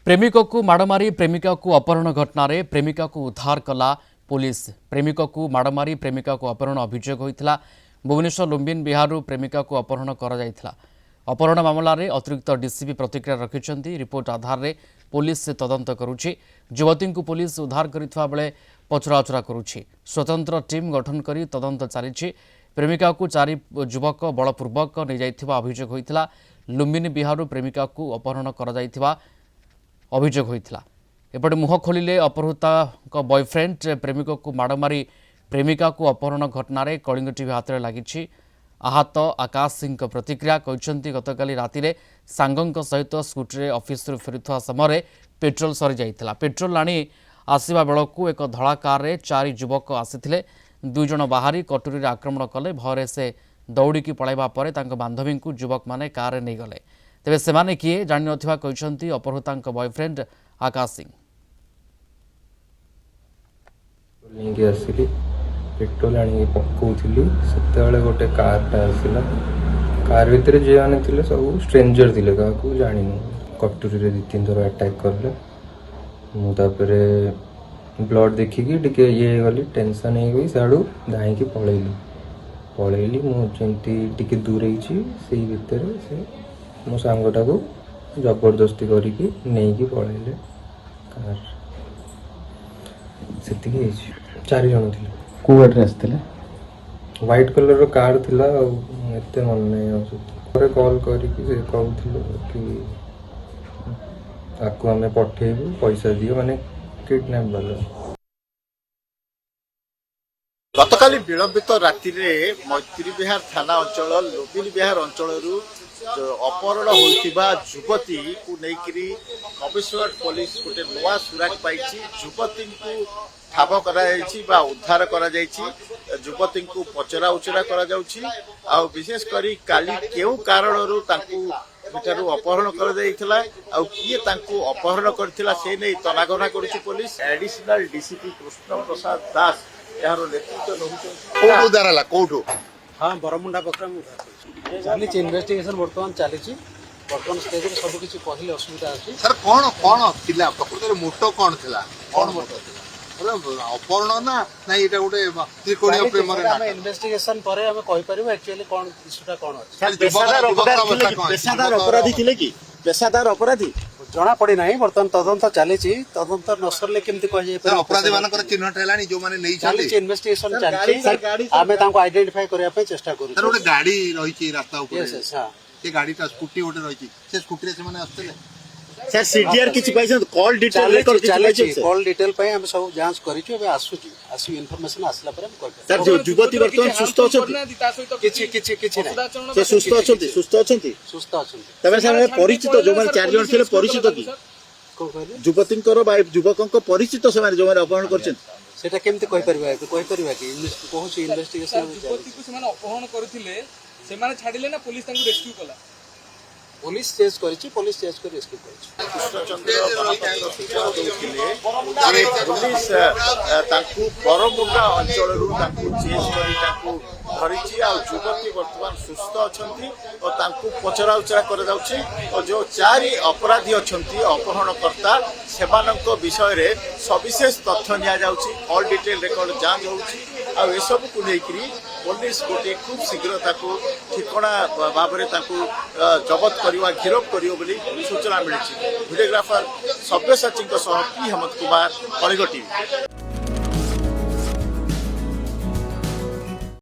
प्रेमिक को माड़मारी प्रेमिका को अपहरण घटन प्रेमिका को उद्धार कला पुलिस। प्रेमिक को माड़मारी प्रेमिका को अपहरण अभियोग होता भुवनेश्वर लुम्बिनी बिहार प्रेमिका को अपहरण अपहरण मामलें अतिरिक्त डीसीपी प्रतिक्रिया रखिंट रिपोर्ट आधार में पुलिस तदंत करुच्ची। युवती को पुलिस उद्धार करथिबा बेले पचराउचरा करुच्ची। स्वतंत्र टीम गठन कर तदंत चली। प्रेमिका को चारि युवक बलपूर्वक नहीं जाइथिबा अभियोग होता लुम्बिनी बिहार प्रेमिका को अपहरण कर अभियोग होता। एपटे मुह खोलिले अपहृता बॉयफ्रेंड प्रेमिक को माड़मारी प्रेमिका को अपहरण घटन कलिंग टीवी हाथ में लगी। आहत आकाश सिंह प्रतिक्रिया कहते गतकाली राति सांगों सहित स्कूटी ऑफिस फेरुवा समय पेट्रोल सरी जाइथिला। पेट्रोल आनी आसवा बेलू एक धड़ा कार रे चारि युवक आसिथिले। दुई जण बाहरी कटुरी आक्रमण कले। भय से दौड़िकी पलाइबा परे तांको बांधवी को युवक माने कार रे नहीं गले। तेबे सेमाने किए जानि नथिबा कहते अपहृता बॉयफ्रेंड आकाश सिंह। पेट्रोल आनी पकाउली से गोटे कारटा आसला। कार भितर जी मैंने थे सब स्ट्रेंजर थे क्या जानी कटुरी दी तीन थर अटैक कले। मुझे ब्लड देखिकी टिके ये गली टेंशन हो गई साड़ू धाई पलैली मुझे दूर से भितर से मो सांगटा को जबरदस्ती करके नहीं पलैले कार से चार जन थे। को गाड़ी आसते व्हाइट कलर कार थिला एते मन नहीं कॉल करके कहूल कि आपको आम पठेबू पैसा दियो माने किडनैप वाला। गतकाली विलंबित राति मैत्री विहार थाना अंचल लुम्बिनी विहार अंचल अपहरण होता युवती को लेकिन कमिश्नरेट पुलिस गोटे नुआ सुराग पाई। युवती को ठाब करा उद्धार करा युवती को पचरा उचरा करा विशेषकर काली केउ कारणरू अपहरण कर किए अपहरण करथिला से नहीं तनाघना करुछि police. Additional DCP Krishna Prasad दास यार नेतृत्व नौ हाँ बरमुंडा पकड़ा चली इन्वेस्टिगेशन बर्तमान चली बर्तमान स्टेज सब किसी कहले असुविधा अच्छी। सर कौन कौन थिला प्रकृत मोटो कौन थिला कौन मोटो अपहरण ना नहीं एटा गोटे त्रिकोणीय प्रेम रे इन्वेस्टिगेशन पर हम कहि परिबो एक्चुअली कौन इशूटा कौन अछि। पेशादार अपराधी थिले कि पेशादार अपराधी जना पड़ी ना बर्तमान तदंत चली तदंत न सरले केमती कह जाय सर अपराधी मानकर चिन्हट हेलानी जो माने नहीं चली इन्वेस्टिगेशन चली आमे तांको आइडेंटिफाई करया पे चेष्टा करू। सर गोटे गाड़ी रहिछि रास्ता ऊपर यस हां ये गाड़ीटा स्कूटी गोटे रहिछि से स्कूटी रे से माने आस्तले सर सीडीआर किछि पैसा कॉल डिटेल रेकॉर्ड चली कॉल डिटेल पे हम सब जांच करिछु एबे आसु इन्फॉर्मेशन आसला पर हम करबे। सर जो युवती वर्तमान सुस्थ अछंती किछि ना से सुस्थ अछंती तबे सर परिचित जो माने चार जण थिले परिचित की को कहले युवतींकर बा युवकंक परिचित से माने जो माने अपहरण करछन सेटा केमती कहि परिबा कि कहूछि इन्वेस्टिगेशन युवती को से माने अपहरण करथिले से माने छाडिले ना पुलिस तांको रेस्क्यू कला। पुलिस चेस करिछि पुलिस चेस कर रेस्क्यू करिछि। कृष्णचंद्र पुलिस तांको बरमुंडा अंचलरू तांको चेस करी तांको धरिछि आ युवती वर्तमान सुस्थ अछंती और तांको पचरा उचरा कर जाउछि और जो चारि अपराधी अछंती अपहरणकर्ता सेमानक विषय रे सविशेष तथ्य निया जाउछि। ऑल डिटेल रिकॉर्ड जांच होउछि आ ए सब को लेकरी पुलिस गोटे खूब शीघ्र ताको ठिकाना भाव में जबत करवा गिरफ करियो बोली सूचना मिली। Videographer Sabyasachi P Hemant Kumar Kalinga TV.